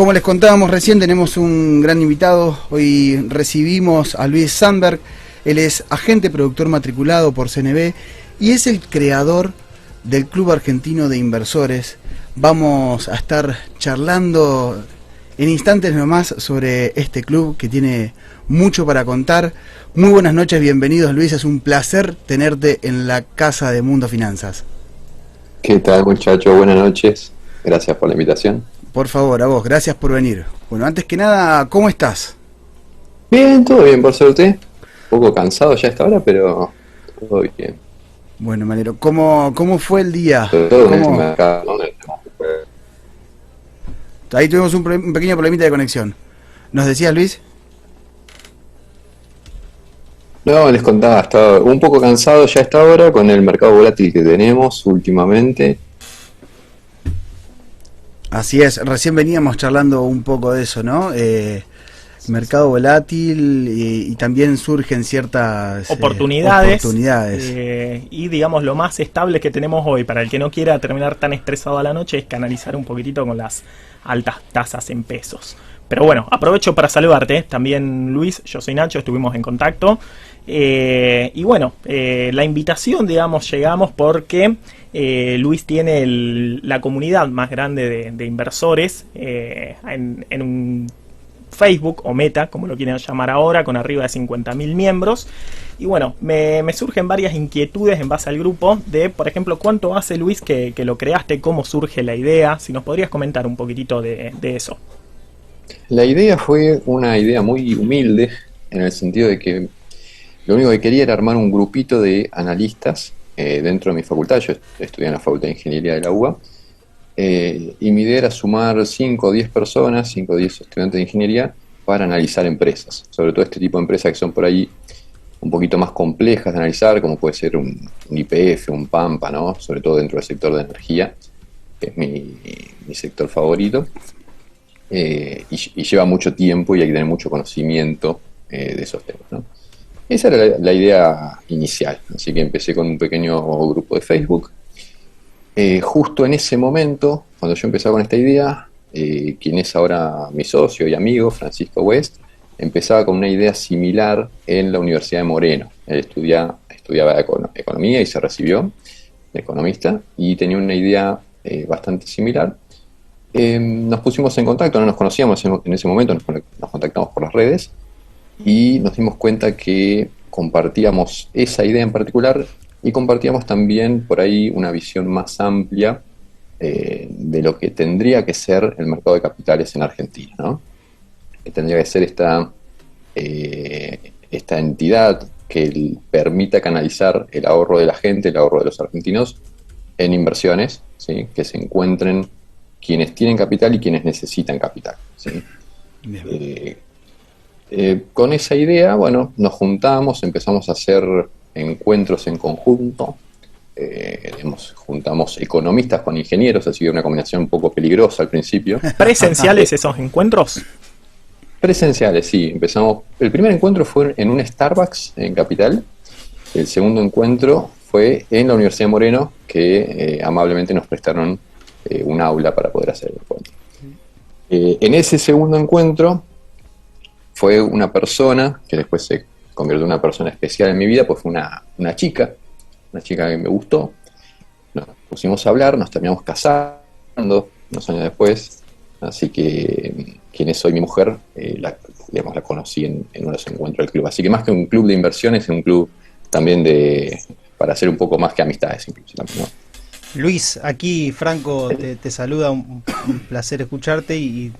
Como les contábamos recién, tenemos un gran invitado. Hoy recibimos a Luis Sandberg. Él es agente productor matriculado por CNB y es el creador del Club Argentino de Inversores. Vamos a estar charlando en instantes nomás sobre este club que tiene mucho para contar. Muy buenas noches, bienvenidos Luis, es un placer tenerte en la casa de Mundo Finanzas. ¿Qué tal, muchachos? Buenas noches, gracias por la invitación. Por favor, a vos, gracias por venir. Bueno, antes que nada, ¿cómo estás? Bien, todo bien, por suerte. Un poco cansado ya a esta hora, pero todo bien. Bueno, Manero, ¿cómo fue el día? Sobre todo en este mercado, ¿no? Ahí tuvimos un pequeño problemita de conexión. ¿Nos decías, Luis? No, les contaba, estaba un poco cansado ya a esta hora con el mercado volátil que tenemos últimamente. Así es, recién veníamos charlando un poco de eso, ¿no? Mercado volátil y también surgen ciertas oportunidades. Y digamos, lo más estable que tenemos hoy, para el que no quiera terminar tan estresado a la noche, es canalizar un poquitito con las altas tasas en pesos. Pero bueno, aprovecho para saludarte, también Luis, yo soy Nacho, estuvimos en contacto. Y bueno, la invitación, digamos, llegamos porque Luis tiene la comunidad más grande de inversores en un Facebook o Meta, como lo quieren llamar ahora, con arriba de 50.000 miembros. Y bueno, me surgen varias inquietudes en base al grupo de, por ejemplo, ¿cuánto hace, Luis, que lo creaste? ¿Cómo surge la idea? Si nos podrías comentar un poquitito de eso. La idea fue una idea muy humilde, en el sentido de que lo único que quería era armar un grupito de analistas dentro de mi facultad. Yo estudié en la Facultad de Ingeniería de la UBA. Y mi idea era sumar 5 o 10 personas, 5 o 10 estudiantes de ingeniería, para analizar empresas. Sobre todo este tipo de empresas que son por ahí un poquito más complejas de analizar, como puede ser un YPF, un Pampa, ¿no? Sobre todo dentro del sector de energía, que es mi sector favorito. Y lleva mucho tiempo y hay que tener mucho conocimiento de esos temas, ¿no? Esa era la idea inicial, así que empecé con un pequeño grupo de Facebook. Justo en ese momento, cuando yo empezaba con esta idea, quien es ahora mi socio y amigo, Francisco West, empezaba con una idea similar en la Universidad de Moreno. Él estudiaba economía y se recibió de economista, y tenía una idea bastante similar. Nos pusimos en contacto, no nos conocíamos en ese momento, nos contactamos por las redes y nos dimos cuenta que compartíamos esa idea en particular y compartíamos también por ahí una visión más amplia de lo que tendría que ser el mercado de capitales en Argentina, ¿no? Que tendría que ser esta entidad que permita canalizar el ahorro de la gente, el ahorro de los argentinos en inversiones, ¿sí? Que se encuentren quienes tienen capital y quienes necesitan capital, ¿sí? Con esa idea, bueno, nos juntamos, empezamos a hacer encuentros en conjunto, juntamos economistas con ingenieros, así que una combinación un poco peligrosa al principio. ¿Presenciales esos encuentros? Presenciales, sí. Empezamos. El primer encuentro fue en un Starbucks en Capital. El segundo encuentro fue en la Universidad de Moreno, que amablemente nos prestaron un aula para poder hacer el encuentro. En ese segundo encuentro fue una persona que después se convirtió en una persona especial en mi vida, pues fue una chica que me gustó. Nos pusimos a hablar, nos terminamos casando unos años después, así que quien es hoy mi mujer, la conocí en uno de los encuentros del club. Así que más que un club de inversiones, es un club también para hacer un poco más que amistades, incluso también, ¿no? Luis, aquí Franco te saluda, un placer escucharte y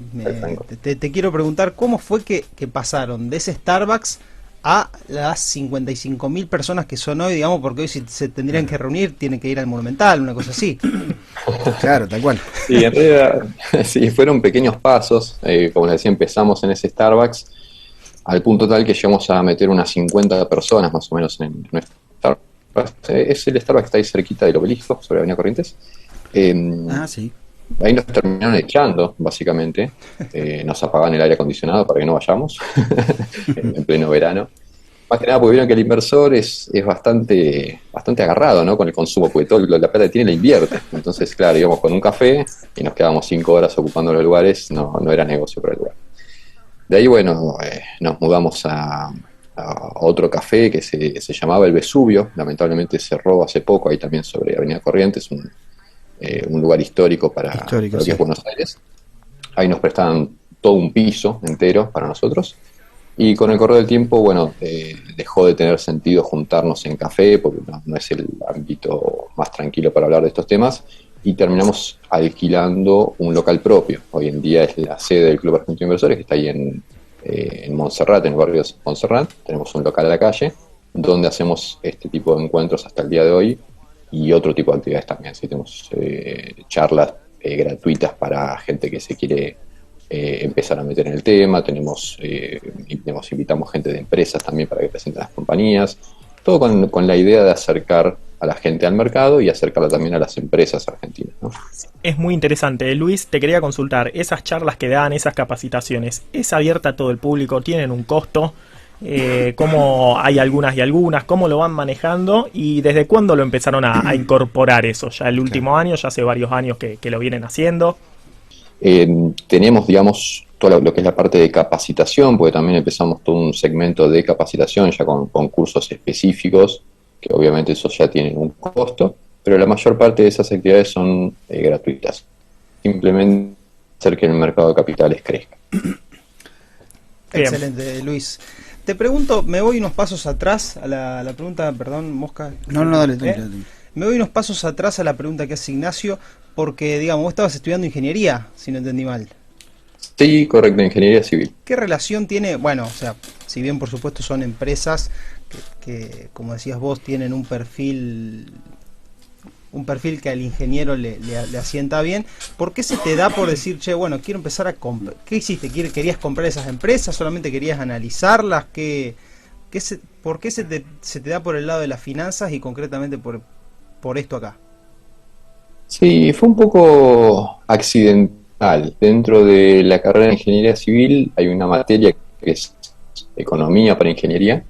te quiero preguntar cómo fue que pasaron de ese Starbucks a las 55.000 personas que son hoy, digamos, porque hoy si se tendrían que reunir tienen que ir al Monumental, una cosa así. Claro, tal cual. Sí, en realidad, sí, fueron pequeños pasos. Como les decía, empezamos en ese Starbucks al punto tal que llegamos a meter unas 50 personas más o menos en nuestro Starbucks. Es el Starbucks que está ahí cerquita del Obelisco, sobre Avenida Corrientes. Sí. Ahí nos terminaron echando, básicamente. Nos apagaban el aire acondicionado para que no vayamos en pleno verano. Más que nada porque vieron que el inversor es bastante agarrado, ¿no? Con el consumo, porque toda la plata que tiene la invierte. Entonces, claro, íbamos con un café y nos quedábamos 5 horas ocupando los lugares, no era negocio para el lugar. De ahí, bueno, nos mudamos a otro café que se llamaba El Vesubio, lamentablemente cerró hace poco, ahí también sobre Avenida Corrientes, un lugar histórico para lo que sí. es Buenos Aires. Ahí nos prestaban todo un piso entero para nosotros. Y con el correr del tiempo, bueno, dejó de tener sentido juntarnos en café, porque no es el ámbito más tranquilo para hablar de estos temas, y terminamos alquilando un local propio. Hoy en día es la sede del Club Argentino de Inversores, que está ahí en Montserrat, en el barrio de Montserrat. Tenemos un local a la calle, donde hacemos este tipo de encuentros hasta el día de hoy, y otro tipo de actividades también. ¿Sí? Tenemos charlas gratuitas para gente que se quiere empezar a meter en el tema, invitamos gente de empresas también para que presenten las compañías, todo con la idea de acercar a la gente al mercado y acercarla también a las empresas argentinas, ¿no? Es muy interesante. Luis, te quería consultar, esas charlas que dan, esas capacitaciones, ¿es abierta a todo el público? ¿Tienen un costo? ¿Cómo hay algunas y algunas? ¿Cómo lo van manejando? ¿Y desde cuándo lo empezaron a incorporar eso? ¿Ya el último año? ¿Ya hace varios años que lo vienen haciendo? Tenemos, digamos, todo lo que es la parte de capacitación, porque también empezamos todo un segmento de capacitación ya con cursos específicos, que obviamente esos ya tienen un costo, pero la mayor parte de esas actividades son gratuitas. Simplemente hacer que el mercado de capitales crezca. Excelente, Luis. Te pregunto, me voy unos pasos atrás a la pregunta, perdón, Mosca. No, dale. Me voy unos pasos atrás a la pregunta que hace Ignacio, porque, digamos, vos estabas estudiando ingeniería, si no entendí mal. Sí, correcto, ingeniería civil. ¿Qué relación tiene? Bueno, o sea, si bien por supuesto son empresas que como decías vos, tienen un perfil que al ingeniero le asienta bien, ¿por qué se te da por decir, che, bueno, quiero empezar a comprar? ¿Qué hiciste? ¿Querías comprar esas empresas? ¿Solamente querías analizarlas? ¿Por qué se te da por el lado de las finanzas y concretamente por esto acá? Sí, fue un poco accidental. Dentro de la carrera de ingeniería civil hay una materia que es economía para ingeniería.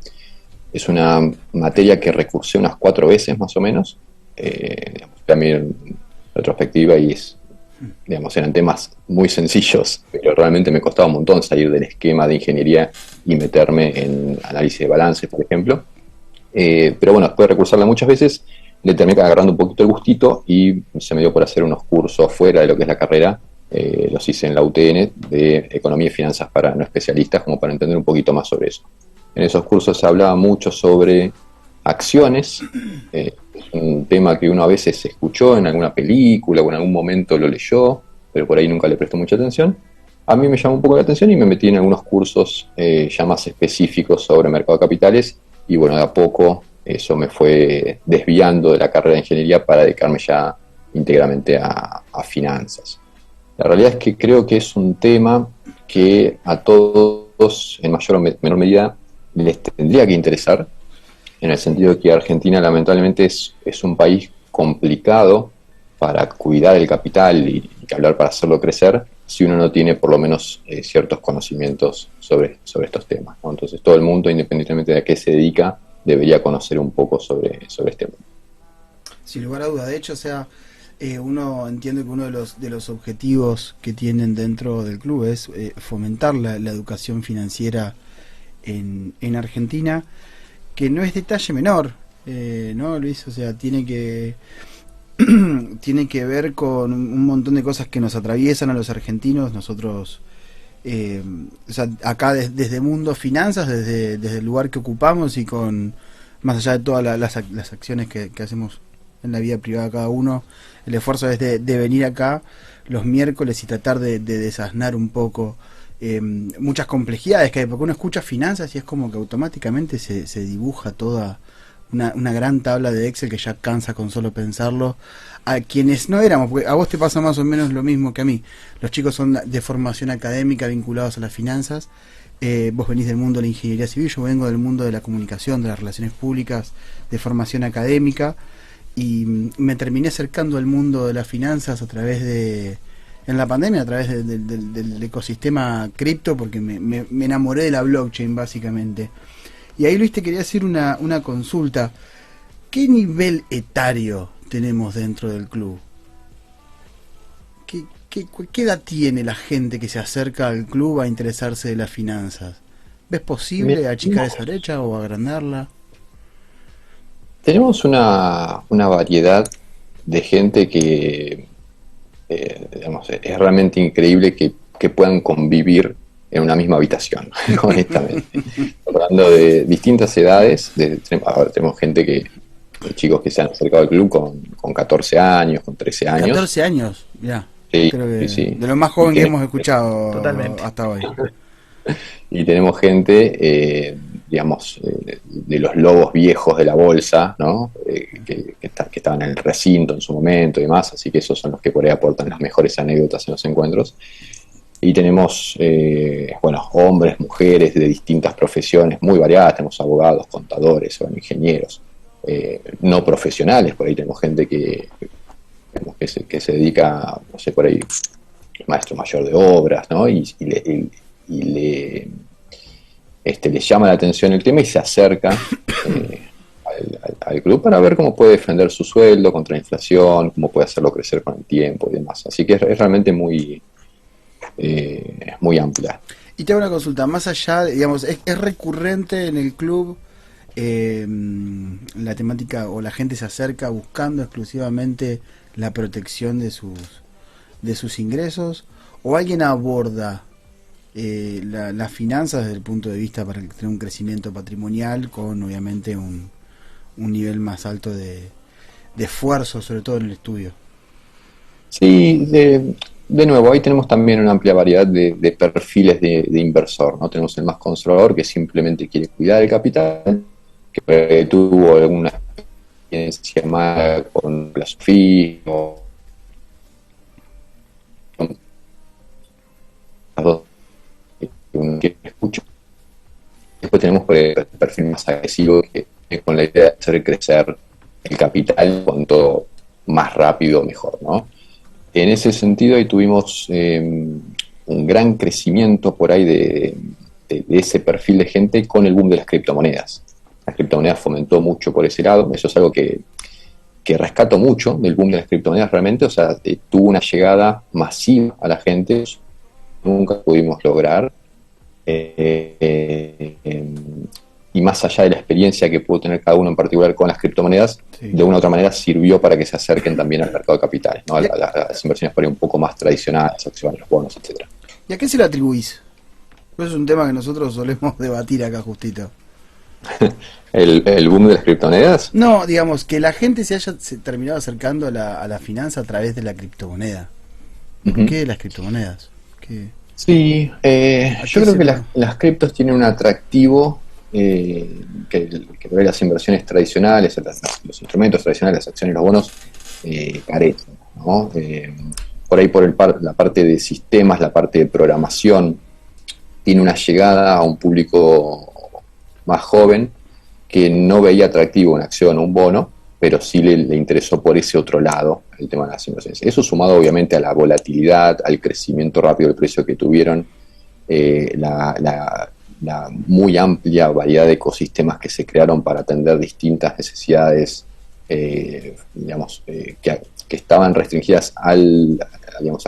Es una materia que recursé unas 4 veces más o menos. También en retrospectiva y eran temas muy sencillos, pero realmente me costaba un montón salir del esquema de ingeniería y meterme en análisis de balances, por ejemplo. Pero bueno, después de recursarla muchas veces, le terminé agarrando un poquito el gustito y se me dio por hacer unos cursos fuera de lo que es la carrera. Los hice en la UTN de Economía y Finanzas para no especialistas, como para entender un poquito más sobre eso. En esos cursos se hablaba mucho sobre acciones, es un tema que uno a veces escuchó en alguna película o en algún momento lo leyó, pero por ahí nunca le prestó mucha atención. A mí me llamó un poco la atención y me metí en algunos cursos ya más específicos sobre mercado de capitales, y bueno, de a poco eso me fue desviando de la carrera de ingeniería para dedicarme ya íntegramente a finanzas. La realidad es que creo que es un tema que a todos, en mayor o menor medida, les tendría que interesar, en el sentido de que Argentina lamentablemente es un país complicado para cuidar el capital y que hablar para hacerlo crecer, si uno no tiene por lo menos ciertos conocimientos sobre estos temas, ¿no? Entonces todo el mundo, independientemente de a qué se dedica, debería conocer un poco sobre este mundo. Sin lugar a duda, de hecho, uno entiende que uno de los objetivos que tienen dentro del club es fomentar la educación financiera en Argentina, que no es detalle menor, ¿no, Luis? O sea, tiene que ver con un montón de cosas que nos atraviesan a los argentinos. Nosotros, acá desde Mundo Finanzas, desde el lugar que ocupamos y con más allá de todas las acciones que hacemos en la vida privada cada uno, el esfuerzo es de venir acá los miércoles y tratar de desasnar un poco muchas complejidades que hay, porque uno escucha finanzas y es como que automáticamente se dibuja toda una gran tabla de Excel que ya cansa con solo pensarlo. A quienes no éramos, porque a vos te pasa más o menos lo mismo que a mí, los chicos son de formación académica vinculados a las finanzas, vos venís del mundo de la ingeniería civil, yo vengo del mundo de la comunicación, de las relaciones públicas, de formación académica, y me terminé acercando al mundo de las finanzas en la pandemia, a través del ecosistema cripto, porque me enamoré de la blockchain básicamente. Y ahí, Luis, te quería hacer una consulta. ¿Qué nivel etario tenemos dentro del club? ¿Qué edad tiene la gente que se acerca al club a interesarse de las finanzas? ¿Ves posible achicar esa brecha o agrandarla? Tenemos una variedad de gente que digamos, es realmente increíble que puedan convivir en una misma habitación, honestamente. Hablando de distintas edades, tenemos gente chicos que se han acercado al club con 14 años, con 13 años. 14 años, ya. Sí, Creo que sí. de lo más joven que hemos escuchado Totalmente. hasta hoy. Y tenemos gente, digamos, de los lobos viejos de la bolsa, ¿no? Que estaban en el recinto en su momento y demás, así que esos son los que por ahí aportan las mejores anécdotas en los encuentros. Y tenemos, bueno, hombres, mujeres de distintas profesiones muy variadas, tenemos abogados, contadores, o ingenieros, no profesionales, por ahí tenemos gente que se dedica, no sé, por ahí, maestro mayor de obras, ¿no? Y le llama la atención el tema y se acerca al club para ver cómo puede defender su sueldo contra la inflación, cómo puede hacerlo crecer con el tiempo y demás. Así que es realmente muy amplia. Y te hago una consulta, más allá, digamos, ¿es recurrente en el club la temática o la gente se acerca buscando exclusivamente la protección de sus ingresos, o alguien aborda las finanzas desde el punto de vista para tener un crecimiento patrimonial con obviamente un nivel más alto de esfuerzo, sobre todo en el estudio? Sí, de nuevo, ahí tenemos también una amplia variedad de perfiles de inversor, ¿no? Tenemos el más conservador, que simplemente quiere cuidar el capital, que tuvo alguna experiencia mala con plazo fijo, las dos que uno quiere escuchar. Después tenemos el perfil más agresivo, que es con la idea de hacer crecer el capital cuanto más rápido mejor, ¿no? En ese sentido ahí tuvimos un gran crecimiento por ahí de ese perfil de gente con el boom de las criptomonedas. Las criptomonedas fomentó mucho por ese lado, eso es algo que rescato mucho del boom de las criptomonedas realmente, o sea, tuvo una llegada masiva a la gente, nunca pudimos lograr, y más allá de la experiencia que pudo tener cada uno en particular con las criptomonedas, sí, de una u otra manera sirvió para que se acerquen también al mercado de capitales, ¿no? A las inversiones por ahí un poco más tradicionales, acciones, los bonos, etcétera. ¿Y a qué se lo atribuís? Pues es un tema que nosotros solemos debatir acá justito. ¿El boom de las criptomonedas? No, digamos, que la gente se haya terminado acercando a la finanza a través de la criptomoneda. ¿Por qué las criptomonedas? Sí, yo creo que las criptos tienen un atractivo que las inversiones tradicionales, los instrumentos tradicionales, las acciones y los bonos carecen, ¿no? Por ahí la parte de sistemas, la parte de programación, tiene una llegada a un público más joven que no veía atractivo una acción o un bono, pero sí le interesó por ese otro lado el tema de las inversiones. Eso sumado obviamente a la volatilidad, al crecimiento rápido del precio que tuvieron, la muy amplia variedad de ecosistemas que se crearon para atender distintas necesidades, digamos, que estaban restringidas al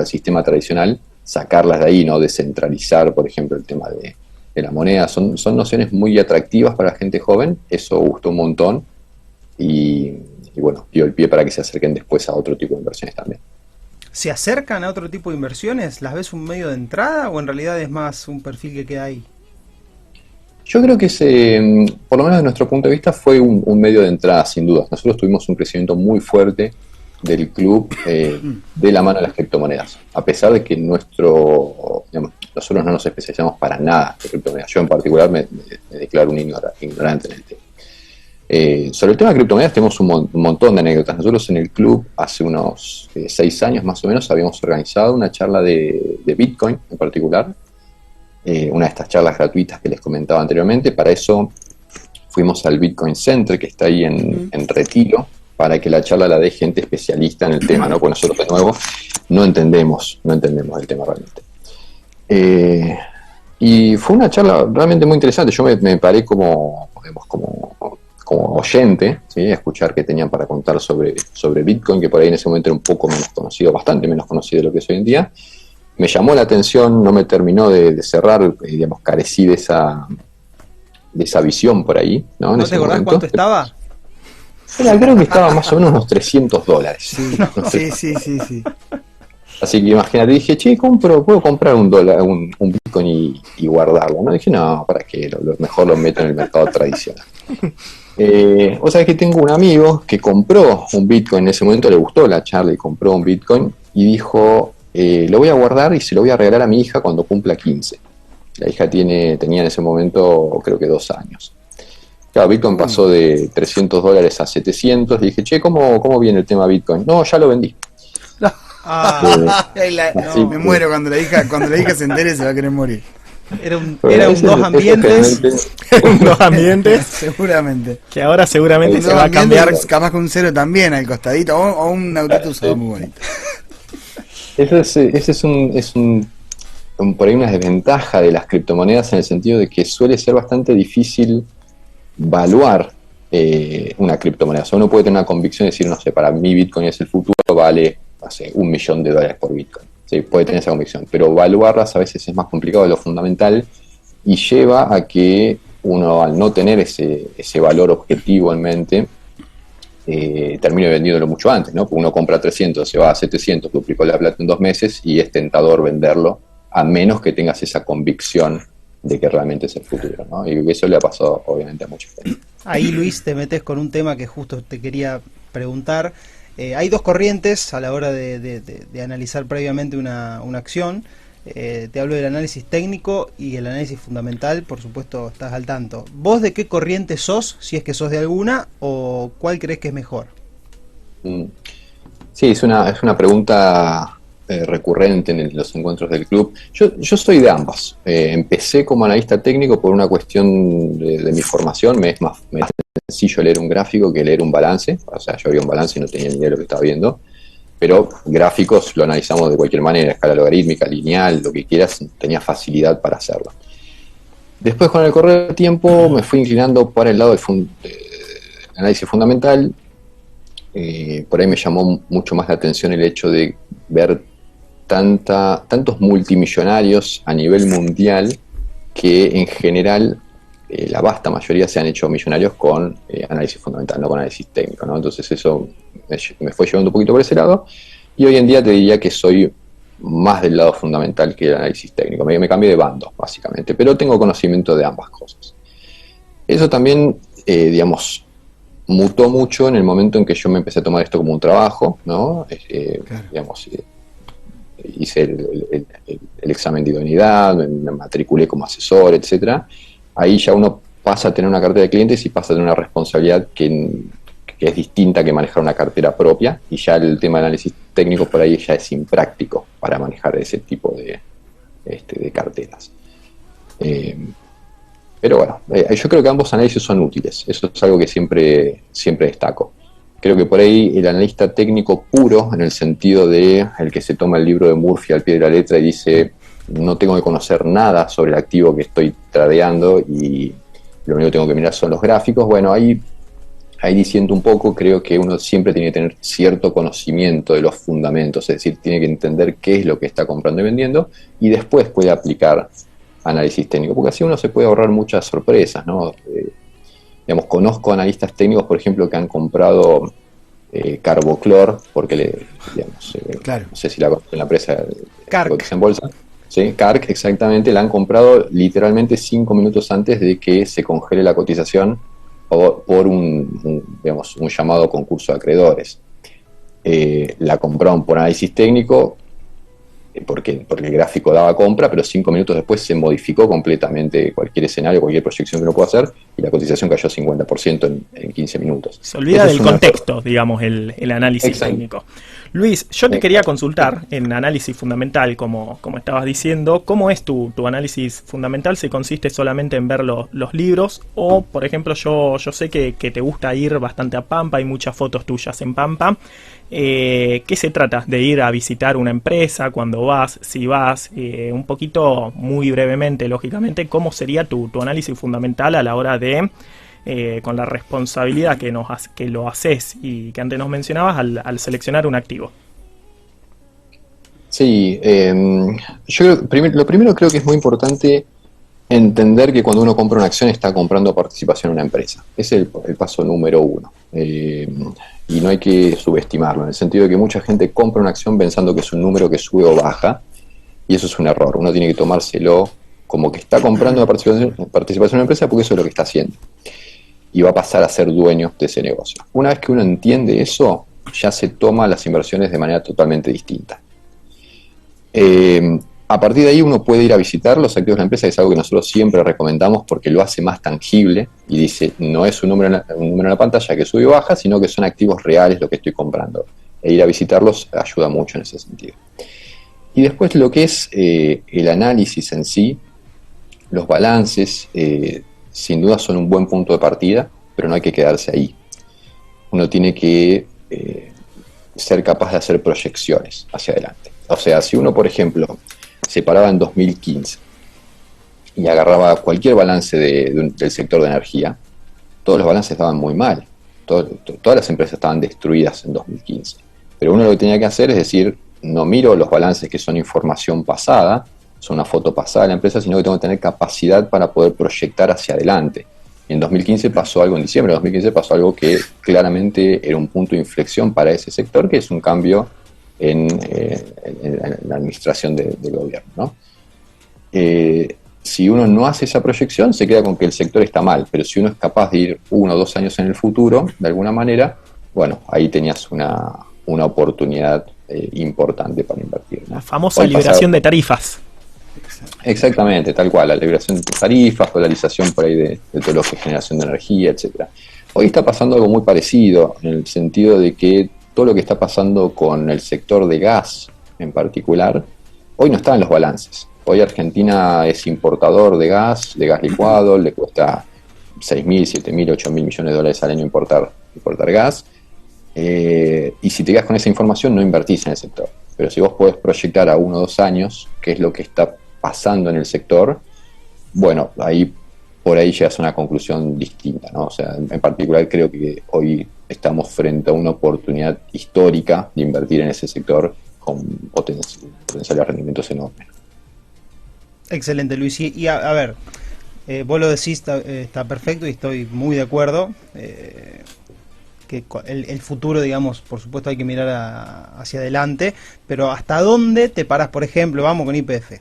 sistema tradicional, sacarlas de ahí, ¿no? Descentralizar, por ejemplo, el tema de la moneda. Son nociones muy atractivas para la gente joven, eso gustó un montón y bueno, dio el pie para que se acerquen después a otro tipo de inversiones también. ¿Se acercan a otro tipo de inversiones? ¿Las ves un medio de entrada o en realidad es más un perfil que queda ahí? Yo creo que por lo menos desde nuestro punto de vista, fue un medio de entrada, sin dudas. Nosotros tuvimos un crecimiento muy fuerte del club de la mano de las criptomonedas, a pesar de que nosotros no nos especializamos para nada en criptomonedas. Yo en particular me declaro un ignorante en el tema. Sobre el tema de criptomonedas tenemos un montón de anécdotas. Nosotros en el club hace unos 6 años más o menos habíamos organizado una charla de Bitcoin en particular, una de estas charlas gratuitas que les comentaba anteriormente. Para eso fuimos al Bitcoin Center, que está ahí en Retiro, para que la charla la dé gente especialista en el tema, ¿no? Porque nosotros de nuevo no entendemos el tema realmente. Y fue una charla realmente muy interesante. Yo me paré como, digamos, como oyente, ¿sí? A escuchar qué tenían para contar sobre Bitcoin, que por ahí en ese momento era un poco menos conocido, bastante menos conocido de lo que es hoy en día. Me llamó la atención, no me terminó de cerrar, digamos, carecí de esa visión por ahí, ¿no? ¿No te acordás cuánto estaba? Creo que estaba más o menos unos $300. Sí. Así que imagínate, dije, che, puedo comprar un Bitcoin y guardarlo, ¿no? Dije, no, ¿para qué? Lo mejor lo meto en el mercado tradicional. Vos sabés que tengo un amigo que compró un Bitcoin, en ese momento le gustó la charla y compró un Bitcoin y dijo, lo voy a guardar y se lo voy a regalar a mi hija cuando cumpla 15. La hija tenía en ese momento creo que 2 años. Claro, Bitcoin pasó de $300 a 700. Le dije, che, ¿cómo viene el tema Bitcoin? No, ya lo vendí. Me muero cuando la hija se entere, se va a querer morir. Era un dos ambientes. Un dos ambientes. Seguramente. Que ahora seguramente se va a cambiar. Capaz con un cero también al costadito. O un autito usado muy bonito. Ese es por ahí una desventaja de las criptomonedas, en el sentido de que suele ser bastante difícil valuar una criptomoneda. O sea, uno puede tener una convicción y decir, no sé, para mí Bitcoin es el futuro, vale, no sé, $1 millón por Bitcoin. Sí, puede tener esa convicción, pero evaluarlas a veces es más complicado de lo fundamental y lleva a que uno, al no tener ese valor objetivo en mente, termine vendiéndolo mucho antes, ¿no? Porque uno compra 300, se va a 700, duplicó la plata en 2 meses y es tentador venderlo, a menos que tengas esa convicción de que realmente es el futuro, ¿no? Y eso le ha pasado obviamente a mucha gente. Ahí, Luis, te metes con un tema que justo te quería preguntar. Hay dos corrientes a la hora de analizar previamente una acción. Te hablo del análisis técnico y el análisis fundamental, por supuesto estás al tanto. ¿Vos de qué corriente sos, si es que sos de alguna, o cuál crees que es mejor? Sí, es una pregunta recurrente en los encuentros del club. Yo soy de ambas. Empecé como analista técnico por una cuestión de mi formación. Me es más sencillo leer un gráfico que leer un balance. O sea, yo veía un balance y no tenía ni idea de lo que estaba viendo. Pero gráficos lo analizamos de cualquier manera, escala logarítmica, lineal, lo que quieras, tenía facilidad para hacerlo. Después, con el correr del tiempo, me fui inclinando para el lado del análisis fundamental. Por ahí me llamó mucho más la atención el hecho de ver tantos multimillonarios a nivel mundial que en general la vasta mayoría se han hecho millonarios con análisis fundamental, no con análisis técnico, ¿no? Entonces eso me fue llevando un poquito por ese lado, y hoy en día te diría que soy más del lado fundamental que el análisis técnico. Me cambié de bando, básicamente, pero tengo conocimiento de ambas cosas. Eso también, digamos, mutó mucho en el momento en que yo me empecé a tomar esto como un trabajo, ¿no? Claro. Digamos, hice el examen de idoneidad, me matriculé como asesor, etcétera. Ahí ya uno pasa a tener una cartera de clientes y pasa a tener una responsabilidad que es distinta que manejar una cartera propia, y ya el tema de análisis técnico por ahí ya es impráctico para manejar ese tipo de carteras. Pero bueno, yo creo que ambos análisis son útiles. Eso es algo que siempre destaco. Creo que por ahí el analista técnico puro, en el sentido de el que se toma el libro de Murphy al pie de la letra y dice, no tengo que conocer nada sobre el activo que estoy tradeando y lo único que tengo que mirar son los gráficos. Bueno, ahí diciendo un poco, creo que uno siempre tiene que tener cierto conocimiento de los fundamentos, es decir, tiene que entender qué es lo que está comprando y vendiendo, y después puede aplicar análisis técnico, porque así uno se puede ahorrar muchas sorpresas, ¿no? Digamos, conozco analistas técnicos, por ejemplo, que han comprado Carboclor, porque claro, no sé si la conocen, la empresa que se en bolsa. Sí, CARC, exactamente, la han comprado literalmente 5 minutos antes de que se congele la cotización por un llamado concurso de acreedores. La compraron por análisis técnico porque el gráfico daba compra, pero 5 minutos después se modificó completamente cualquier escenario, cualquier proyección que uno pueda hacer, y la cotización cayó 50% en 15 minutos. Se olvida del contexto, digamos, el análisis técnico. Luis, yo te quería consultar en análisis fundamental, como estabas diciendo, ¿cómo es tu análisis fundamental? ¿Se consiste solamente en ver los libros? O, por ejemplo, yo sé que te gusta ir bastante a Pampa, hay muchas fotos tuyas en Pampa. ¿Qué se trata? ¿De ir a visitar una empresa cuando vas? Si vas, un poquito, muy brevemente, lógicamente, ¿cómo sería tu análisis fundamental a la hora de... con la responsabilidad que lo haces y que antes nos mencionabas al seleccionar un activo? Sí, lo primero creo que es muy importante entender que cuando uno compra una acción está comprando participación en una empresa. Ese es el paso número uno. Y no hay que subestimarlo, en el sentido de que mucha gente compra una acción pensando que es un número que sube o baja, y eso es un error. Uno tiene que tomárselo como que está comprando una participación en una empresa, porque eso es lo que está haciendo. Y va a pasar a ser dueño de ese negocio. Una vez que uno entiende eso, ya se toma las inversiones de manera totalmente distinta. A partir de ahí uno puede ir a visitar los activos de la empresa, que es algo que nosotros siempre recomendamos porque lo hace más tangible y dice, no es un número en la pantalla que sube y baja, sino que son activos reales lo que estoy comprando. E ir a visitarlos ayuda mucho en ese sentido. Y después lo que es el análisis en sí, los balances, sin duda son un buen punto de partida, pero no hay que quedarse ahí. Uno tiene que ser capaz de hacer proyecciones hacia adelante. O sea, si uno, por ejemplo, se paraba en 2015 y agarraba cualquier balance del sector de energía, todos los balances estaban muy mal. Todas las empresas estaban destruidas en 2015. Pero uno lo que tenía que hacer es decir, no miro los balances que son información pasada, son una foto pasada de la empresa, sino que tengo que tener capacidad para poder proyectar hacia adelante. Y en 2015 pasó algo, en diciembre de 2015 pasó algo que claramente era un punto de inflexión para ese sector, que es un cambio en la administración del gobierno, ¿no? Si uno no hace esa proyección, se queda con que el sector está mal, pero si uno es capaz de ir 1 o 2 años en el futuro, de alguna manera, bueno, ahí tenías una oportunidad importante para invertir, ¿no? La famosa liberación de tarifas. Exactamente, tal cual, la liberación de tarifas, dolarización por ahí de todo lo que es generación de energía, etcétera. Hoy está pasando algo muy parecido, en el sentido de que todo lo que está pasando con el sector de gas en particular, hoy no está en los balances. Hoy Argentina es importador de gas licuado, le cuesta 6.000, 7.000, 8.000 millones de dólares al año importar gas. Y si te quedas con esa información, no invertís en el sector. Pero si vos podés proyectar a 1 o 2 años qué es lo que está pasando en el sector, bueno, por ahí llegas a una conclusión distinta, ¿no? O sea, en particular creo que hoy estamos frente a una oportunidad histórica de invertir en ese sector con potenciales rendimientos enormes. Excelente, Luis. Y a ver, vos lo decís, está perfecto y estoy muy de acuerdo. Que el futuro, digamos, por supuesto hay que mirar hacia adelante, pero ¿hasta dónde te parás? Por ejemplo, vamos con YPF.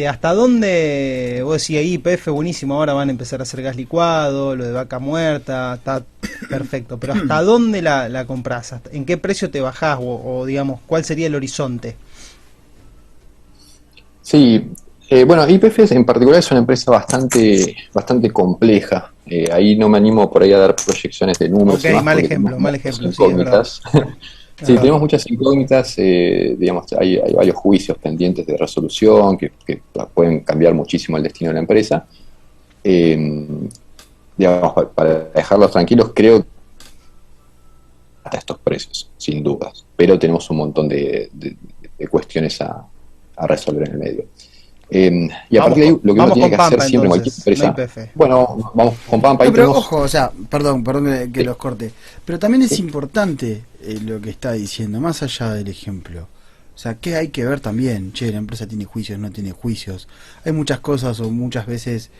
¿Hasta dónde vos decías YPF buenísimo, ahora van a empezar a hacer gas licuado, lo de vaca muerta, está perfecto, pero ¿hasta dónde la comprás? ¿En qué precio te bajás? O digamos, ¿cuál sería el horizonte? Sí, bueno, YPF en particular es una empresa bastante compleja. Ahí no me animo por ahí a dar proyecciones de números. Ok, mal ejemplo, incógnitas. Sí, tenemos muchas incógnitas, digamos, hay varios juicios pendientes de resolución que pueden cambiar muchísimo el destino de la empresa. Digamos, para dejarlos tranquilos, creo hasta estos precios, sin dudas, pero tenemos un montón de cuestiones a resolver en el medio. Y a partir de ahí, lo que uno tiene que hacer Pampa, siempre en entonces, cualquier empresa. Bueno, vamos con Pampa. No, pero ojo, o sea, perdón que los corte. Pero también es importante lo que está diciendo, más allá del ejemplo. O sea, ¿qué hay que ver también? Che, la empresa tiene juicios, no tiene juicios. Hay muchas cosas o muchas veces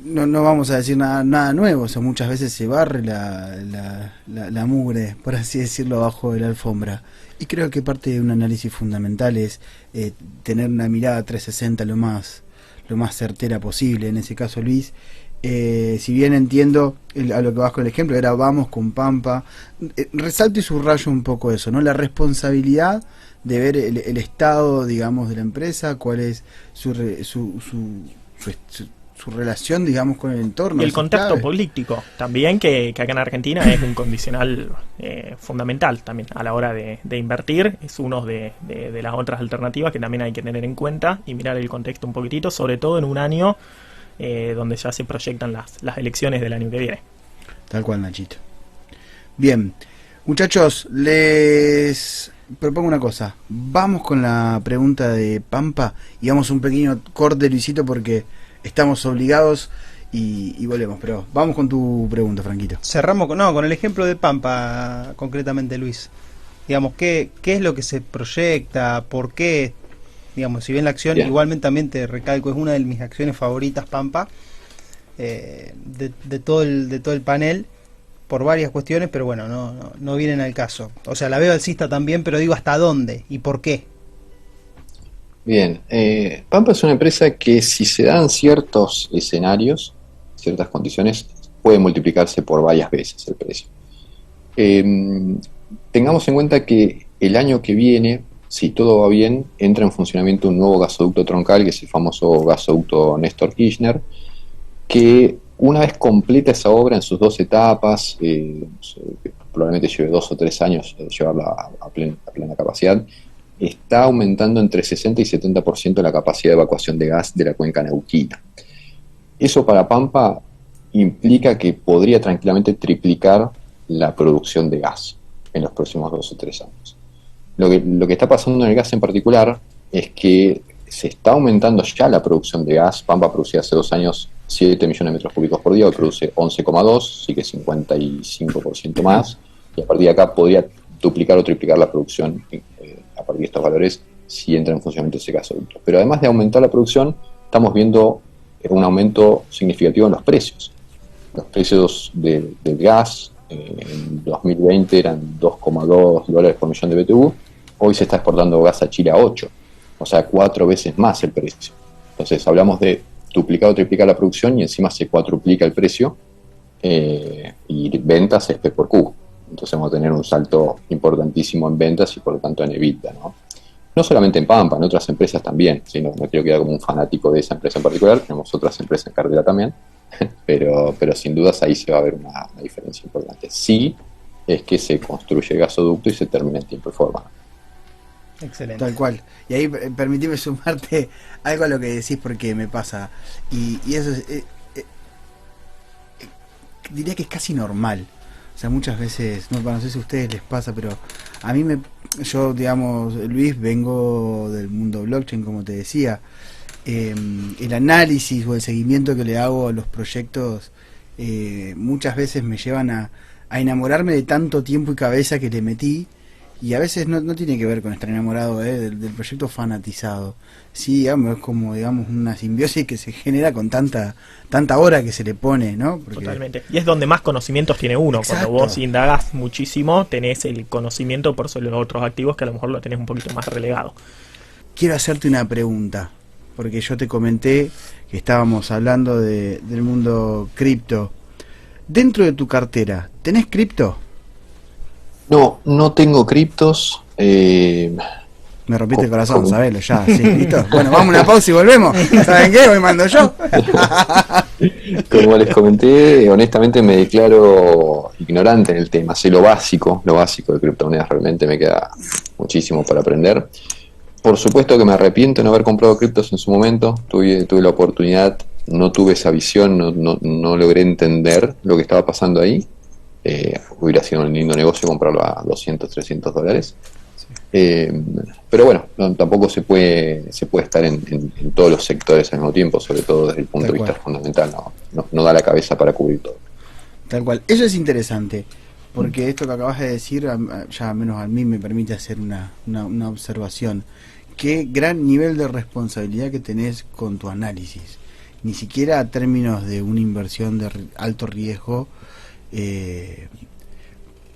no vamos a decir nada nuevo. O sea, muchas veces se barre la mugre, por así decirlo, abajo de la alfombra. Y creo que parte de un análisis fundamental es tener una mirada 360 lo más certera posible. En ese caso, Luis, si bien entiendo a lo que vas con el ejemplo, era vamos con Pampa, resalto y subrayo un poco eso, ¿no? La responsabilidad de ver el estado, digamos, de la empresa, cuál es su su relación, digamos, con el entorno. Y el contexto clave. político también, que acá en Argentina es un condicional fundamental también a la hora de invertir. Es uno de las otras alternativas que también hay que tener en cuenta y mirar el contexto un poquitito, sobre todo en un año donde ya se proyectan las elecciones del año que viene. Tal cual, Nachito. Bien, muchachos, les propongo una cosa. Vamos con la pregunta de Pampa y vamos a un pequeño corte, Luisito, porque estamos obligados y volvemos. Pero vamos con tu pregunta, Franquito. Cerramos con el ejemplo de Pampa, concretamente, Luis. Digamos, ¿qué es lo que se proyecta? ¿Por qué? Digamos, si bien la acción, Bien. igualmente también te recalco, es una de mis acciones favoritas, Pampa, de todo el panel, por varias cuestiones, pero bueno, no vienen al caso. O sea, la veo alcista también, pero digo hasta dónde y por qué. Bien, Pampa es una empresa que si se dan ciertos escenarios, ciertas condiciones, puede multiplicarse por varias veces el precio. Tengamos en cuenta que el año que viene, si todo va bien, entra en funcionamiento un nuevo gasoducto troncal, que es el famoso gasoducto Néstor Kirchner, que una vez completa esa obra en sus dos etapas, probablemente lleve 2 o 3 años llevarla a plena capacidad, está aumentando entre 60 y 70% la capacidad de evacuación de gas de la cuenca neuquina. Eso para Pampa implica que podría tranquilamente triplicar la producción de gas en los próximos 2 o 3 años. Lo que está pasando en el gas en particular es que se está aumentando ya la producción de gas. Pampa producía hace 2 años 7 millones de metros cúbicos por día, hoy produce 11,2, así que 55% más, y a partir de acá podría duplicar o triplicar la producción a partir de estos valores si entra en funcionamiento ese gasoducto. Pero además de aumentar la producción, estamos viendo un aumento significativo en los precios. Los precios del gas en 2020 eran $2,2 por millón de BTU, hoy se está exportando gas a Chile a 8, o sea, 4 veces más el precio. Entonces hablamos de duplicar o triplicar la producción y encima se cuadruplica el precio, y ventas es P por Q. Entonces vamos a tener un salto importantísimo en ventas y por lo tanto en EBITDA, ¿no? No solamente en Pampa, en otras empresas también, ¿sí? No quiero quedar como un fanático de esa empresa en particular, tenemos otras empresas en cartera también, pero sin dudas ahí se va a ver una diferencia importante. Sí, es que se construye el gasoducto y se termina en tiempo y forma. Excelente. Tal cual. Y ahí permitime sumarte algo a lo que decís porque me pasa. Y eso es, diría que es casi normal. O sea, muchas veces, no sé si a ustedes les pasa, pero a mí yo, digamos, Luis, vengo del mundo blockchain, como te decía. El análisis o el seguimiento que le hago a los proyectos muchas veces me llevan a enamorarme de tanto tiempo y cabeza que le metí, y a veces no tiene que ver con estar enamorado del proyecto fanatizado. Sí, digamos, es como, digamos, una simbiosis que se genera con tanta hora que se le pone, ¿no? Porque... Totalmente. Y es donde más conocimientos tiene uno. Exacto. Cuando vos indagas muchísimo, tenés el conocimiento por sobre los otros activos que a lo mejor lo tenés un poquito más relegado. Quiero hacerte una pregunta, porque yo te comenté que estábamos hablando del mundo cripto. Dentro de tu cartera, ¿tenés cripto? No tengo criptos. Me rompiste el corazón, sabelo ya, sí, listo. Bueno, vamos a una pausa y volvemos. ¿Saben qué? Hoy mando yo. Como les comenté, honestamente me declaro ignorante en el tema. Sé lo básico de criptomonedas, realmente me queda muchísimo para aprender. Por supuesto que me arrepiento de no haber comprado criptos en su momento. Tuve la oportunidad, no tuve esa visión, no logré entender lo que estaba pasando ahí. Hubiera sido un lindo negocio comprarlo a $200, $300. Pero bueno, tampoco se puede estar en todos los sectores al mismo tiempo, sobre todo desde el punto de vista fundamental. No da la cabeza para cubrir todo. Tal cual. Eso es interesante, porque esto que acabas de decir, ya menos a mí me permite hacer una observación. Qué gran nivel de responsabilidad que tenés con tu análisis. Ni siquiera a términos de una inversión de alto riesgo,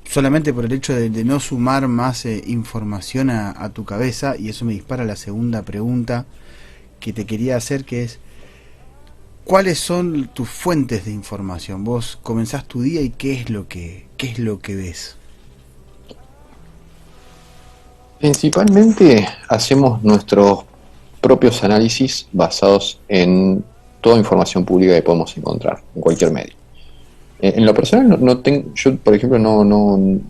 solamente por el hecho de no sumar más información a tu cabeza. Y eso me dispara la segunda pregunta que te quería hacer, que es: ¿cuáles son tus fuentes de información? Vos comenzás tu día y ¿qué es lo que ves? Principalmente hacemos nuestros propios análisis basados en toda información pública que podemos encontrar en cualquier medio. En lo personal, yo, por ejemplo, no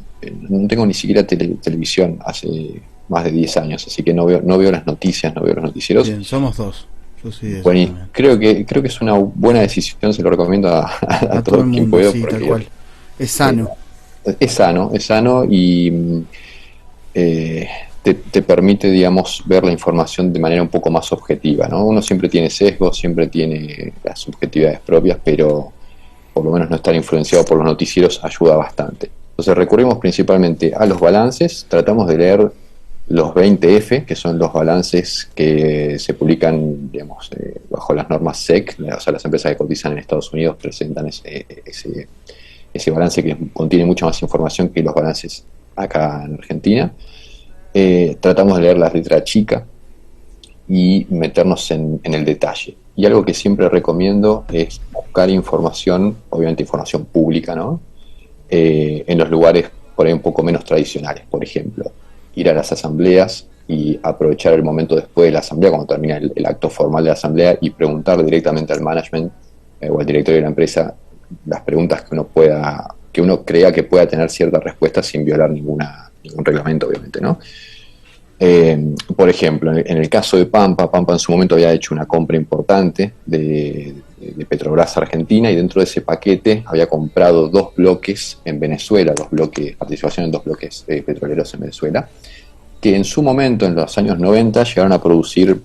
tengo ni siquiera televisión hace más de 10 años, así que no veo las noticias, no veo los noticieros. Bien, somos dos. Yo soy de eso Bueno, también. creo que es una buena decisión, se lo recomiendo a todo el quien pueda. Sí, porque tal cual. Es sano. Es sano y te permite, digamos, ver la información de manera un poco más objetiva, ¿no? Uno siempre tiene sesgos, siempre tiene las subjetividades propias, pero por lo menos no estar influenciado por los noticieros ayuda bastante. Entonces recurrimos principalmente a los balances, tratamos de leer los 20F, que son los balances que se publican, digamos, bajo las normas SEC, o sea, las empresas que cotizan en Estados Unidos presentan ese balance que contiene mucha más información que los balances acá en Argentina. Tratamos de leer la letra chica y meternos en el detalle. Y algo que siempre recomiendo es buscar información, obviamente información pública, ¿no? En los lugares por ahí un poco menos tradicionales. Por ejemplo, ir a las asambleas y aprovechar el momento después de la asamblea, cuando termina el acto formal de la asamblea, y preguntar directamente al management o al directorio de la empresa las preguntas que uno crea que pueda tener cierta respuesta sin violar ningún reglamento, obviamente, ¿no? Por ejemplo, en el caso de Pampa en su momento había hecho una compra importante de Petrobras Argentina, y dentro de ese paquete había comprado 2 bloques en Venezuela, participación en 2 bloques petroleros en Venezuela, que en su momento, en los años 90, llegaron a producir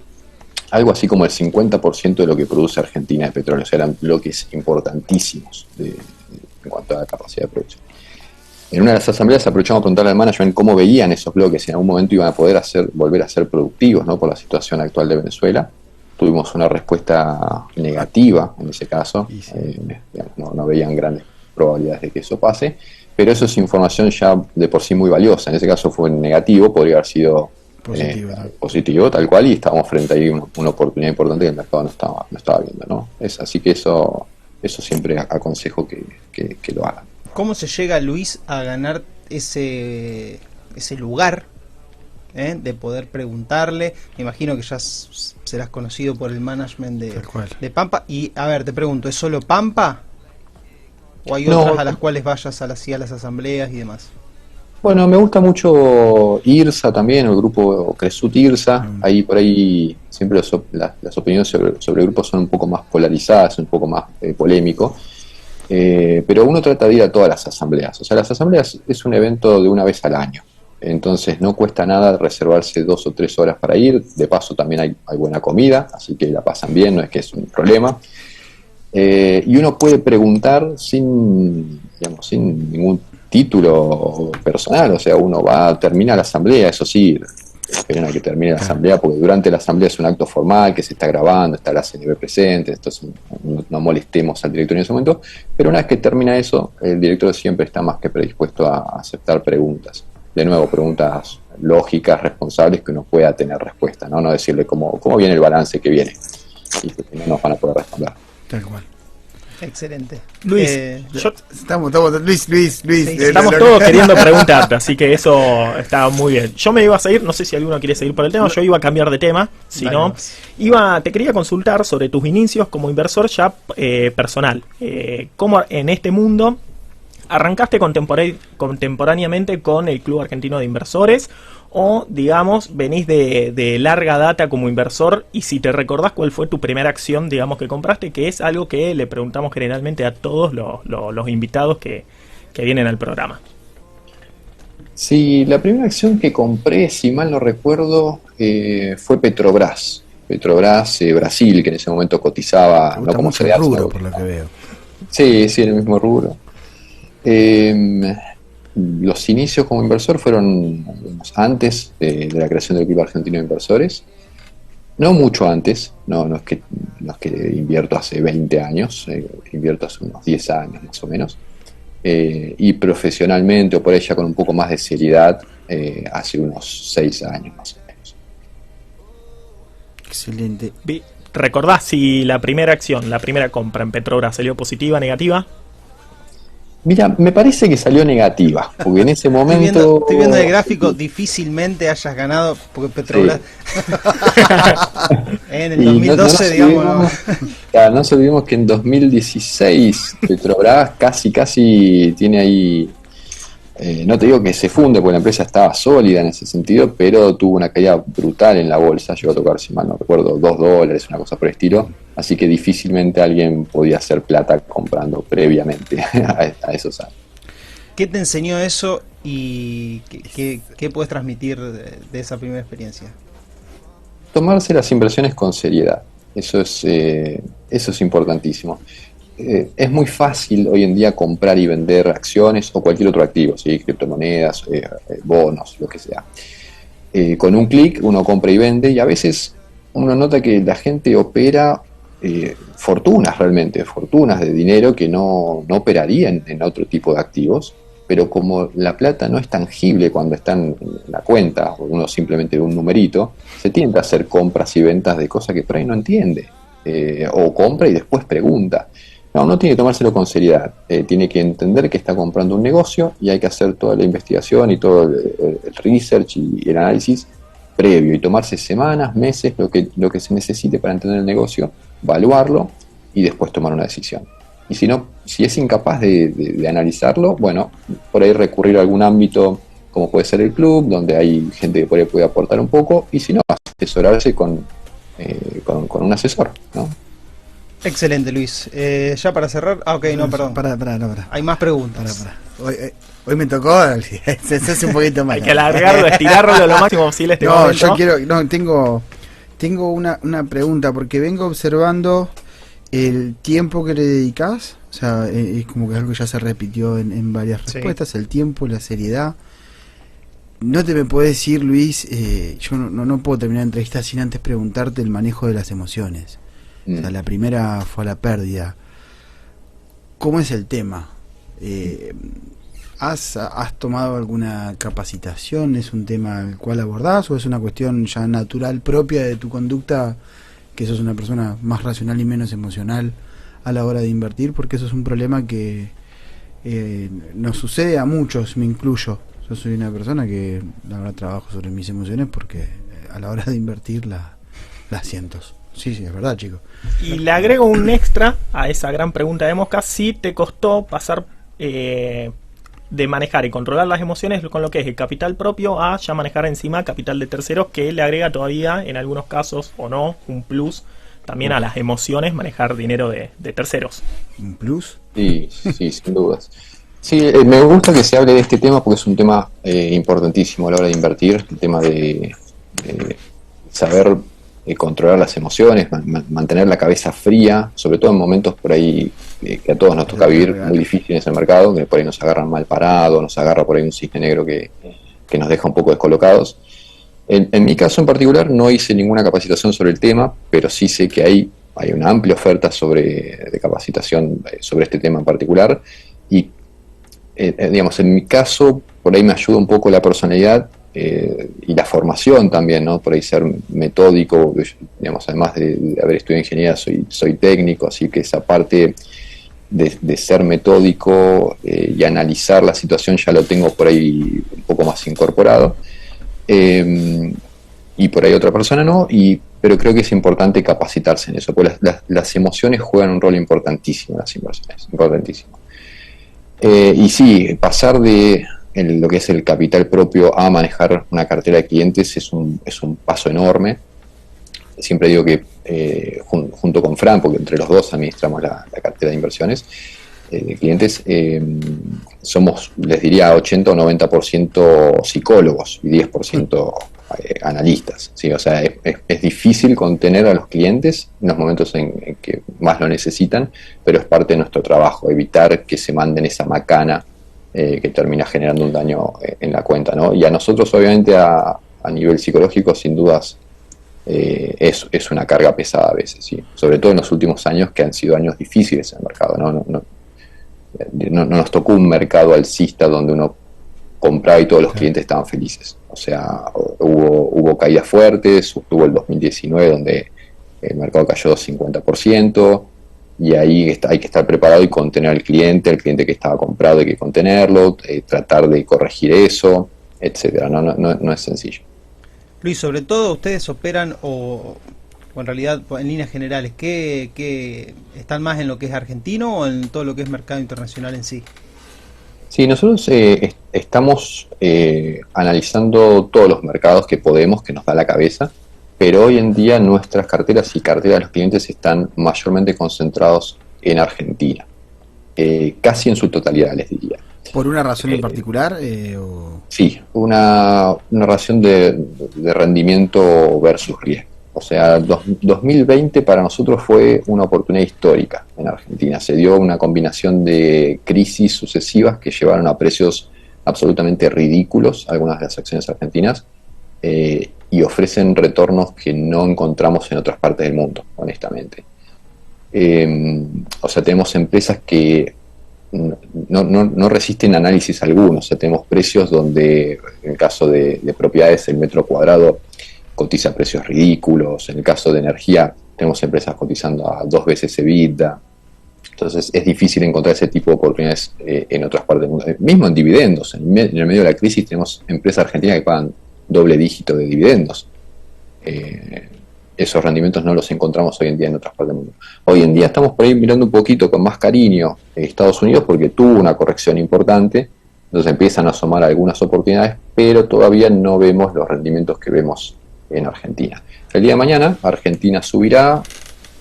algo así como el 50% de lo que produce Argentina de petróleo. O sea, eran bloques importantísimos en cuanto a la capacidad de producción. En una de las asambleas aprovechamos a preguntarle al management cómo veían esos bloques, si en algún momento iban a poder volver a ser productivos, ¿no? Por la situación actual de Venezuela. Tuvimos una respuesta negativa en ese caso, no veían grandes probabilidades de que eso pase, pero eso es información ya de por sí muy valiosa. En ese caso fue negativo, podría haber sido positivo, tal cual, y estábamos frente a una oportunidad importante que el mercado no estaba viendo, ¿no? Así que eso siempre aconsejo que lo hagan. ¿Cómo se llega, Luis, a ganar ese lugar de poder preguntarle? Me imagino que ya serás conocido por el management de Pampa. Y, a ver, te pregunto, ¿es solo Pampa? ¿O hay otras a las cuales vayas a las asambleas y demás? Bueno, me gusta mucho IRSA también, el grupo Cresut IRSA. Ahí por ahí siempre las opiniones sobre el grupo son un poco más polarizadas, un poco más polémico. Pero uno trata de ir a todas las asambleas. O sea, las asambleas es un evento de una vez al año. Entonces no cuesta nada reservarse 2 o 3 horas para ir. De paso también hay buena comida, así que la pasan bien, no es que es un problema. Y uno puede preguntar sin ningún título personal. O sea, uno termina la asamblea, eso sí, esperen a que termine la asamblea, porque durante la asamblea es un acto formal que se está grabando, está la CNB presente, entonces no molestemos al directorio en ese momento, pero una vez que termina eso, el director siempre está más que predispuesto a aceptar preguntas. De nuevo, preguntas lógicas, responsables, que uno pueda tener respuesta, no decirle cómo viene el balance que viene, y que no nos van a poder responder. Tal cual. Excelente. Luis, estamos Luis. Sí, estamos todos queriendo preguntarte, así que eso está muy bien. Yo me iba a seguir, no sé si alguno quiere seguir por el tema, yo iba a cambiar de tema, si no, te quería consultar sobre tus inicios como inversor ya personal. ¿Cómo en este mundo arrancaste contemporáneamente con el Club Argentino de Inversores? O, digamos, venís de larga data como inversor, y si te recordás cuál fue tu primera acción, digamos, que compraste, que es algo que le preguntamos generalmente a todos los invitados que vienen al programa. Sí, la primera acción que compré, si mal no recuerdo, fue Petrobras. Petrobras Brasil, que en ese momento cotizaba, no como se rubro, por lo que veo. Sí, en el mismo rubro. Los inicios como inversor fueron antes de la creación del Club Argentino de Inversores. No mucho antes, no es que invierto hace 20 años, invierto hace unos 10 años más o menos. Y profesionalmente, o por ella con un poco más de seriedad, hace unos 6 años más o menos. Excelente. ¿Recordás si la primera acción, la primera compra en Petrobras salió positiva, negativa? Mira, me parece que salió negativa, porque en ese momento... Estoy viendo el gráfico, difícilmente hayas ganado, porque Petrobras... Sí. En el 2012, digamos... No nos olvidemos que en 2016 Petrobras casi tiene ahí... no te digo que se funde, porque la empresa estaba sólida en ese sentido, pero tuvo una caída brutal en la bolsa, llegó a tocar, si mal no recuerdo, $2, una cosa por el estilo, así que difícilmente alguien podía hacer plata comprando previamente a esos años. ¿Qué te enseñó eso y qué puedes transmitir de esa primera experiencia? Tomarse las inversiones con seriedad, eso es importantísimo. Es muy fácil hoy en día comprar y vender acciones o cualquier otro activo, ¿sí? Criptomonedas, bonos, lo que sea. Con un clic uno compra y vende, y a veces uno nota que la gente opera fortunas de dinero que no operaría en otro tipo de activos, pero como la plata no es tangible cuando está en la cuenta, o uno simplemente ve un numerito, se tiende a hacer compras y ventas de cosas que por ahí no entiende, o compra y después pregunta. No tiene que tomárselo con seriedad, tiene que entender que está comprando un negocio y hay que hacer toda la investigación y todo el research y el análisis previo, y tomarse semanas, meses, lo que se necesite para entender el negocio, evaluarlo y después tomar una decisión. Y si es incapaz de analizarlo, bueno, por ahí recurrir a algún ámbito como puede ser el club, donde hay gente que por ahí puede aportar un poco, y si no, asesorarse con un asesor, ¿no? Excelente, Luis. Ya para cerrar... ok, no, perdón. Para. Hay más preguntas. Hoy me tocó, se hace un poquito más. Hay que alargarlo, estirarlo lo máximo posible este momento. Tengo una pregunta, porque vengo observando el tiempo que le dedicas, o sea, es como que algo que ya se repitió en varias respuestas, el tiempo, la seriedad. No te me puedes decir, Luis, yo no puedo terminar la entrevista sin antes preguntarte el manejo de las emociones. O sea, la primera fue a la pérdida. ¿Cómo es el tema? ¿Has tomado alguna capacitación? ¿Es un tema al cual abordás o es una cuestión ya natural propia de tu conducta, que sos una persona más racional y menos emocional a la hora de invertir? Porque eso es un problema que nos sucede a muchos, me incluyo. Yo soy una persona que la verdad trabajo sobre mis emociones porque a la hora de invertir las siento. Sí, es verdad, chicos. Y le agrego un extra a esa gran pregunta de Mosca: si te costó pasar de manejar y controlar las emociones con lo que es el capital propio a ya manejar encima capital de terceros, que le agrega todavía, en algunos casos o no, un plus también a las emociones, manejar dinero de terceros. ¿Un plus? Sí, sin dudas. Sí, me gusta que se hable de este tema porque es un tema importantísimo a la hora de invertir, el tema de saber controlar las emociones, mantener la cabeza fría, sobre todo en momentos por ahí que a todos nos toca vivir muy difíciles en el mercado, que por ahí nos agarran mal parados, nos agarra por ahí un cisne negro que nos deja un poco descolocados. En mi caso en particular no hice ninguna capacitación sobre el tema, pero sí sé que hay una amplia oferta de capacitación sobre este tema en particular, y digamos, en mi caso por ahí me ayuda un poco la personalidad y la formación también, ¿no? Por ahí ser metódico, digamos, además de haber estudiado ingeniería, soy técnico, así que esa parte de ser metódico y analizar la situación ya lo tengo por ahí un poco más incorporado, y por ahí otra persona no, pero creo que es importante capacitarse en eso, porque las emociones juegan un rol importantísimo en las inversiones, importantísimo. Y sí, pasar de lo que es el capital propio a manejar una cartera de clientes es un paso enorme. Siempre digo que junto con Fran, porque entre los dos administramos la cartera de inversiones de clientes, somos, les diría, 80 o 90% psicólogos y 10% analistas, ¿sí? O sea, es difícil contener a los clientes en los momentos en que más lo necesitan, pero es parte de nuestro trabajo, evitar que se manden esa macana que termina generando un daño en la cuenta, ¿no? Y a nosotros, obviamente, a nivel psicológico, sin dudas, es una carga pesada a veces, ¿sí? Sobre todo en los últimos años, que han sido años difíciles en el mercado, no nos tocó un mercado alcista donde uno compraba y todos los clientes estaban felices. O sea, hubo caídas fuertes, tuvo el 2019 donde el mercado cayó 50%, y ahí hay que estar preparado y contener al cliente, el cliente que estaba comprado hay que contenerlo, tratar de corregir eso, etcétera. No es sencillo. Luis, sobre todo ustedes operan o en realidad en líneas generales, ¿qué están más en lo que es argentino o en todo lo que es mercado internacional en sí? Sí, nosotros estamos analizando todos los mercados que podemos, que nos da la cabeza, pero hoy en día nuestras carteras y carteras de los clientes están mayormente concentrados en Argentina, casi en su totalidad, les diría. ¿Por una razón en particular? Sí, una razón de rendimiento versus riesgo. O sea, 2020 para nosotros fue una oportunidad histórica en Argentina. Se dio una combinación de crisis sucesivas que llevaron a precios absolutamente ridículos algunas de las acciones argentinas y ofrecen retornos que no encontramos en otras partes del mundo, honestamente. O sea, tenemos empresas que no resisten análisis alguno. O sea, tenemos precios donde, en el caso de propiedades, el metro cuadrado cotiza a precios ridículos. En el caso de energía, tenemos empresas cotizando a 2 veces EBITDA. Entonces, es difícil encontrar ese tipo de oportunidades en otras partes del mundo. Mismo en dividendos. En el medio de la crisis tenemos empresas argentinas que pagan doble dígito de dividendos. Esos rendimientos no los encontramos hoy en día en otras partes del mundo. Hoy en día estamos por ahí mirando un poquito con más cariño Estados Unidos porque tuvo una corrección importante, entonces empiezan a asomar algunas oportunidades, pero todavía no vemos los rendimientos que vemos en Argentina. El día de mañana Argentina subirá,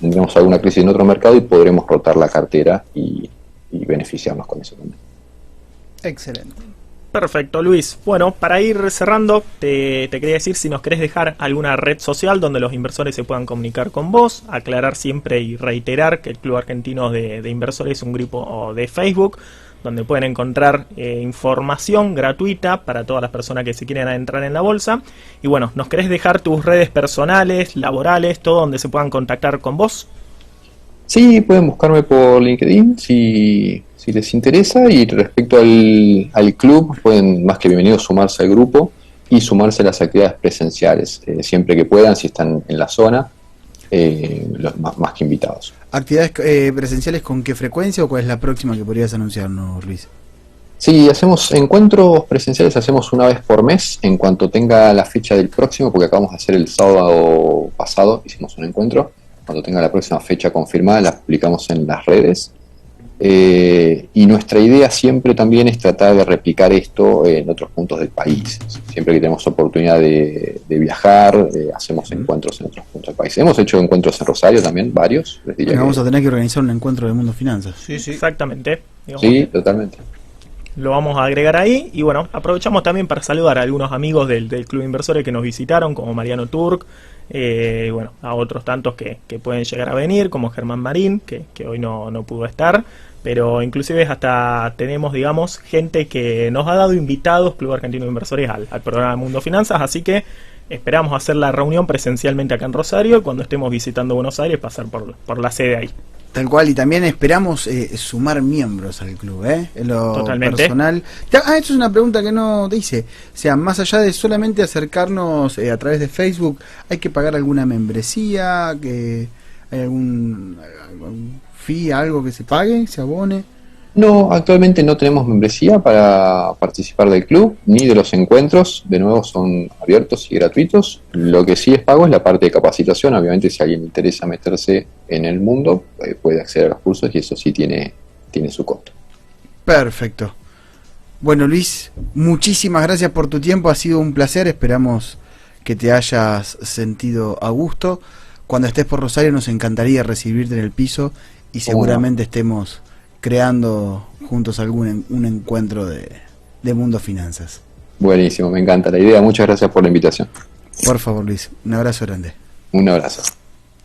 tendremos alguna crisis en otro mercado y podremos rotar la cartera y beneficiarnos con eso también. Excelente. Perfecto, Luis. Bueno, para ir cerrando, te quería decir si nos querés dejar alguna red social donde los inversores se puedan comunicar con vos, aclarar siempre y reiterar que el Club Argentino de Inversores es un grupo de Facebook donde pueden encontrar información gratuita para todas las personas que se quieren adentrar en la bolsa. Y bueno, ¿nos querés dejar tus redes personales, laborales, todo donde se puedan contactar con vos? Sí, pueden buscarme por LinkedIn si les interesa, y respecto al club, pueden más que bienvenidos sumarse al grupo y sumarse a las actividades presenciales, siempre que puedan, si están en la zona, más que invitados. ¿Actividades presenciales con qué frecuencia o cuál es la próxima que podrías anunciarnos, Luis? Sí, hacemos encuentros presenciales, hacemos una vez por mes, en cuanto tenga la fecha del próximo, porque acabamos de hacer el sábado pasado, hicimos un encuentro. Cuando tenga la próxima fecha confirmada, la publicamos en las redes. Y nuestra idea siempre también es tratar de replicar esto en otros puntos del país. Siempre que tenemos oportunidad de viajar, hacemos encuentros en otros puntos del país. Hemos hecho encuentros en Rosario también, varios. Vamos a tener que organizar un encuentro de Mundo Finanzas. Sí, exactamente. Sí, totalmente. Lo vamos a agregar ahí. Y bueno, aprovechamos también para saludar a algunos amigos del Club Inversores que nos visitaron, como Mariano Turk, bueno, a otros tantos que pueden llegar a venir, como Germán Marín, que hoy no pudo estar, pero inclusive hasta tenemos, digamos, gente que nos ha dado invitados, Club Argentino de Inversores, al programa Mundo Finanzas, así que esperamos hacer la reunión presencialmente acá en Rosario, cuando estemos visitando Buenos Aires, pasar por la sede ahí. Tal cual, y también esperamos sumar miembros al club, en lo Totalmente. personal. Esto es una pregunta que no te hice. O sea, más allá de solamente acercarnos a través de Facebook, ¿hay que pagar alguna membresía? ¿Hay algún fee, algo que se pague, se abone? No, actualmente no tenemos membresía para participar del club, ni de los encuentros. De nuevo, son abiertos y gratuitos. Lo que sí es pago es la parte de capacitación. Obviamente, si a alguien le interesa meterse en el mundo, puede acceder a los cursos, y eso sí tiene su costo. Perfecto. Bueno, Luis, muchísimas gracias por tu tiempo. Ha sido un placer. Esperamos que te hayas sentido a gusto. Cuando estés por Rosario, nos encantaría recibirte en el piso y seguramente estemos creando juntos un encuentro de Mundo Finanzas. Buenísimo, me encanta la idea. Muchas gracias por la invitación. Por favor, Luis, un abrazo grande. Un abrazo.